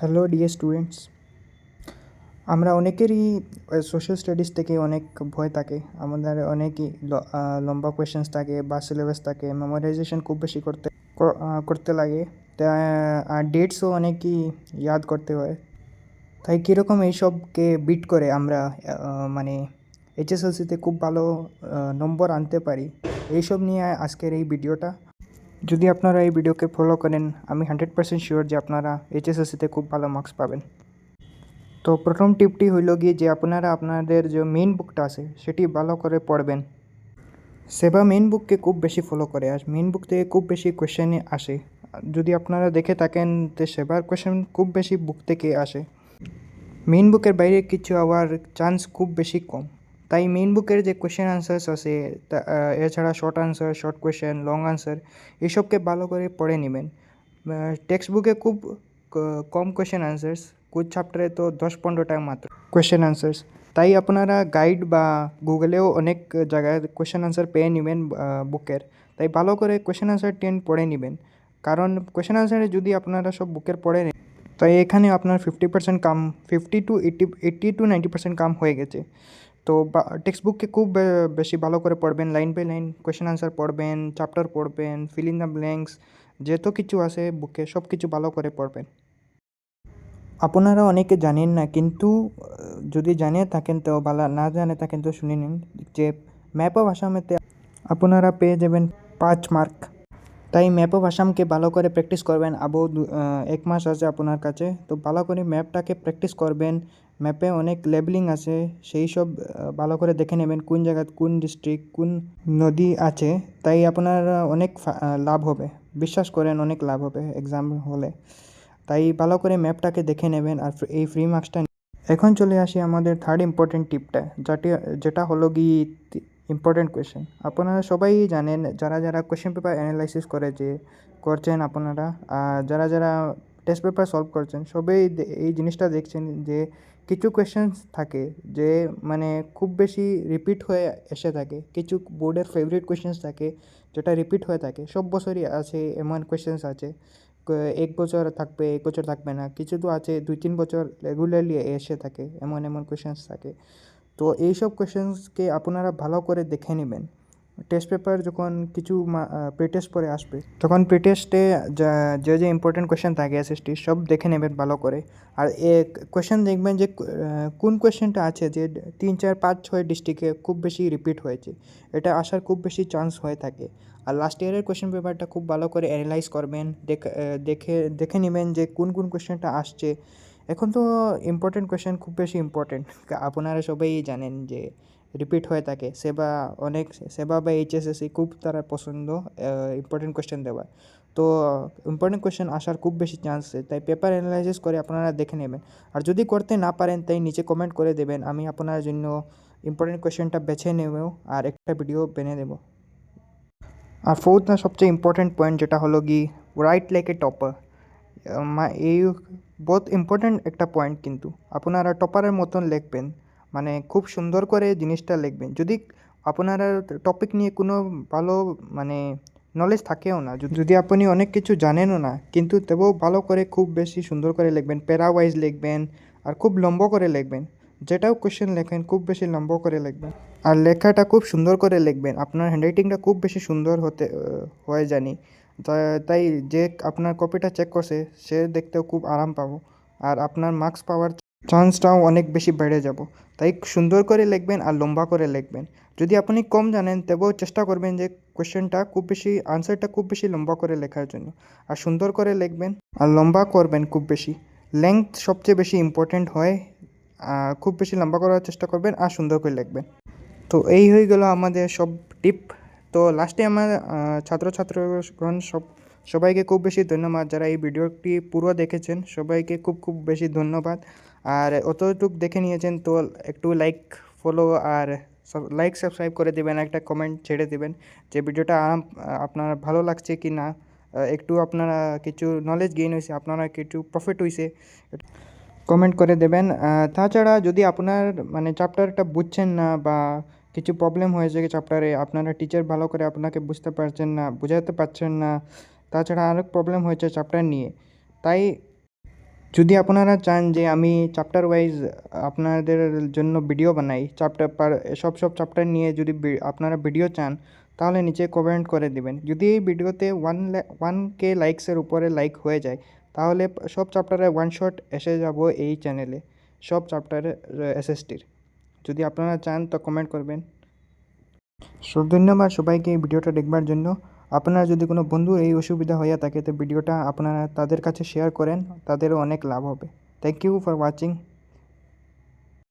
Hello dear students, আমরা অনেকেরই social studies থেকে অনেক ভয় থাকে। আমাদের অনেকই লম্বা কোয়েশ্চেন্স থাকে বা সিলেবাস থাকে, মেমোরাইজেশন খুব বেশি করতে লাগে। তা আর ডেটসও অনেকই ইয়াদ করতে হয়। তাই কীরকম এইসবকে বিট করে আমরা মানে এইচএসএলসিতে খুব ভালো নম্বর আনতে পারি, এইসব নিয়ে আজকের এই ভিডিওটা। যদি আপনারা এই ভিডিওকে ফলো করেন, আমি 100% শিওর যে আপনারা এইচএসএলসিতে খুব ভালো মার্কস পাবেন। তো প্রথম টিপটি হইল গিয়ে যে আপনারা আপনাদের যে মেইন বুকটা আছে সেটি ভালো করে পড়বেন। সেবা মেইন বুককে খুব বেশি ফলো করে, আর মেইন বুক থেকে খুব বেশি কোয়েশ্চেন আসে। যদি আপনারা দেখে থাকেন যে সেবার কোয়েশ্চেন খুব বেশি বুক থেকে আসে, মেইন বুকের বাইরে কিছু হওয়ার চান্স খুব বেশি কম। তাই মেইন বুকের যে কোয়েশ্চেন আনসার্স আছে এছাড়া short answer, short question, long answer, এইসবকে ভালো করে পড়ে নেবেন। টেক্সট বুকে খুব কম কোয়েশ্চেন আনসার্স, কুछ চ্যাপ্টারে তো 10-15টা মাত্র কোয়েশ্চেন আনসার্স। তাই আপনারা গাইড বা গুগলেও অনেক জায়গায় কোয়েশ্চেন আনসার পেয়ে নেবেন বুকের। তাই ভালো করে কোয়েশ্চেন আনসার 10 পড়ে নেবেন, কারণ কোয়েশ্চেন আনসারে যদি আপনারা সব বুকের পড়ে নেন, তাই এখানে আপনার 50% কাম, 80 to 90% কাম হয়ে গেছে। তো টেক্সট বুককে খুব বেশি ভালো করে পড়বেন, line by line question answer পড়বেন, চ্যাপ্টার পড়বেন, ফিল ইন দ্য ব্ল্যাঙ্কস, যেহেতু কিছু আছে বুকে সব কিছু ভালো করে পড়বেন। আপনারা অনেকে জানেন না, কিন্তু যদি জানিয়ে থাকেন তো ভালো, না জানে থাকেন তো শুনে নিন যে ম্যাপ অফ আসামেতে আপনারা পেয়ে যাবেন 5 মার্ক। তাই ম্যাপ অফ আসামকে ভালো করে প্র্যাকটিস করবেন। 1 মাস আছে আপনার কাছে, তো ভালো করে ম্যাপটাকে প্র্যাকটিস করবেন। ম্যাপে অনেক লেবেলিং আছে, সেই সব ভালো করে দেখে নেবেন কোন জায়গায় কোন ডিস্ট্রিক্ট কোন নদী আছে। তাই আপনার অনেক লাভ হবে, বিশ্বাস করেন অনেক লাভ হবে এক্সাম হলে। তাই ভালো করে ম্যাপটাকে দেখে নেবেন আর এই ফ্রি মার্কসটা। এখন চলে আসি আমাদের থার্ড ইম্পর্টেন্ট টিপটা, যেটা হলো গিয়ে ইম্পর্টেন্ট কোয়েশ্চেন। আপনারা সবাই জানেন, যারা যারা কোয়েশ্চেন পেপার অ্যানালাইসিস করছেন আপনারা, যারা যারা টেস্ট পেপার সলভ করছেন, সবাই এই জিনিসটা দেখছেন যে কিছু কোয়েশ্চেন্স থাকে যে মানে খুব বেশি রিপিট হয়ে এসে থাকে। কিছু বোর্ডের ফেভারিট কোয়েশ্চেন্স থাকে যেটা রিপিট হয়ে থাকে, সব বছরই আছে এমন কোয়েশ্চেন্স আছে। 1 বছর থাকবে, 1 বছর থাকবে না, কিছু তো আছে 2-3 বছর রেগুলারলি এসে থাকে, এমন এমন কোয়েশ্চেন্স থাকে। তো এইসব কোয়েশ্চেন্সকে আপনারা ভালো করে দেখে নেবেন। টেস্ট পেপার যখন কিছু প্রিটেস্ট পরে আসবে, তখন প্রিটেস্টে যে যে ইম্পর্টেন্ট কোয়েশ্চেন থাকে এসএসটি সব দেখে নেবেন ভালো করে। আর কোয়েশ্চেন দেখবেন যে কোন কোয়েশ্চেনটা আছে যে 3-4-5-6 ডিস্ট্রিক্টে খুব বেশি রিপিট হয়েছে, এটা আসার খুব বেশি চান্স হয়ে থাকে। আর লাস্ট ইয়ারের কোয়েশ্চেন পেপারটা খুব ভালো করে অ্যানালাইজ করবেন, দেখে নেবেন যে কোন কোন কোয়েশ্চেনটা আসছে। এখন তো ইম্পর্টেন্ট কোয়েশ্চেন খুব বেশি ইম্পর্টেন্ট, আপনারা সবাই জানেন যে রিপিট হয়ে থাকে। সেবা বা এইচএসএসসি খুব তারা পছন্দ ইম্পর্টেন্ট কোয়েশ্চেন দেওয়া। তো ইম্পর্টেন্ট কোয়েশ্চেন আসার খুব বেশি চান্স আছে, তাই পেপার অ্যানালাইসিস করে আপনারা দেখে নেবেন। আর যদি করতে না পারেন তাই নিচে কমেন্ট করে দেবেন, আমি আপনার জন্য ইম্পর্টেন্ট কোয়েশ্চেনটা বেছে নেব আর একটা ভিডিও বেনে দেবো। আর ফোর্থ না সবচেয়ে ইম্পর্টেন্ট পয়েন্ট, যেটা হলো কি রাইট লাইক এ টপার। এই বহুত ইম্পর্টেন্ট একটা পয়েন্ট, কিন্তু আপনারা টপারের মতন লিখবেন, মানে খুব সুন্দর করে জিনিসটা লিখবেন। যদি আপনারা টপিক নিয়ে কোনো ভালো মানে নলেজ থাকেও না, যদি আপনি অনেক কিছু জানেনও না, কিন্তু তবুও ভালো করে খুব বেশি সুন্দর করে লিখবেন, প্যারা ওয়াইজ লিখবেন আর খুব লম্বা করে লিখবেন। যেটাও কোয়েশ্চেন লেখেন খুব বেশি লম্বা করে লিখবেন আর লেখাটা খুব সুন্দর করে লিখবেন। আপনার হ্যান্ডরাইটিংটা খুব বেশি সুন্দর হয়ে জানি, তাই যে আপনার কপিটা চেক করছে সে দেখতেও খুব আরাম পাবো, আর আপনার মার্কস পাওয়ার চান্সটাও অনেক বেশি বেড়ে যাব। তাই সুন্দর করে লিখবেন আর লম্বা করে লিখবেন। যদি আপনি কম জানেন তবেও চেষ্টা করবেন যে কোয়েশ্চেনটা খুব বেশি, আনসারটা খুব বেশি লম্বা করে লেখার জন্য, আর সুন্দর করে লিখবেন আর লম্বা করবেন খুব বেশি। লেংথ সবচেয়ে বেশি ইম্পর্টেন্ট হয়, খুব বেশি লম্বা করার চেষ্টা করবেন আর সুন্দর করে লিখবেন। তো এই হয়ে গেল আমাদের সব টিপ। তো লাস্টে আমার ছাত্রছাত্রীগণ সবাইকে খুব বেশি ধন্যবাদ, যারা এই ভিডিওটি পুরো দেখেছেন সবাইকে খুব খুব বেশি ধন্যবাদ। আর অতটুকু দেখে নিয়েছেন তো একটু লাইক, ফলো আর সাবস্ক্রাইব করে দেবেন, একটা কমেন্ট ছেড়ে দেবেন যে ভিডিওটা আপনার ভালো লাগছে কি না, একটু আপনারা কিছু নলেজ গেইন হয়েছে, আপনারা কিছু প্রফিট হয়েছে, কমেন্ট করে দেবেন। তাছাড়া যদি আপনার মানে চ্যাপ্টারটা বুঝছেন না বা কিছু প্রবলেম হয়েছে চ্যাপ্টারে, আপনারা টিচার ভালো করে আপনাকে বুঝতে পারছেন না, বোঝাতে পারছেন না, তাছাড়া আরও প্রবলেম হয়েছে চ্যাপ্টার নিয়ে, তাই যদি আপনারা চান যে আমি চ্যাপ্টার ওয়াইজ আপনাদের জন্য ভিডিও বানাই, চ্যাপ্টার পার সব চ্যাপ্টার নিয়ে যদি আপনারা ভিডিও চান, তাহলে নিচে কমেন্ট করে দিবেন। যদি এই ভিডিওতে 1K লাইকসের উপরে লাইক হয়ে যায়, তাহলে সব চ্যাপ্টারে ওয়ান শট এসে যাব এই চ্যানেলে, সব চ্যাপ্টারে এসএসটির। যদি আপনারা চান তো কমেন্ট করবেন। ধন্যবাদ সবাইকে এই ভিডিওটা দেখবার জন্য। আপনার যদি কোনো বন্ধুর এই অসুবিধা হয়ে থাকে তো ভিডিওটা আপনারা তাদের কাছে শেয়ার করেন, তাদেরও অনেক লাভ হবে। Thank you for watching.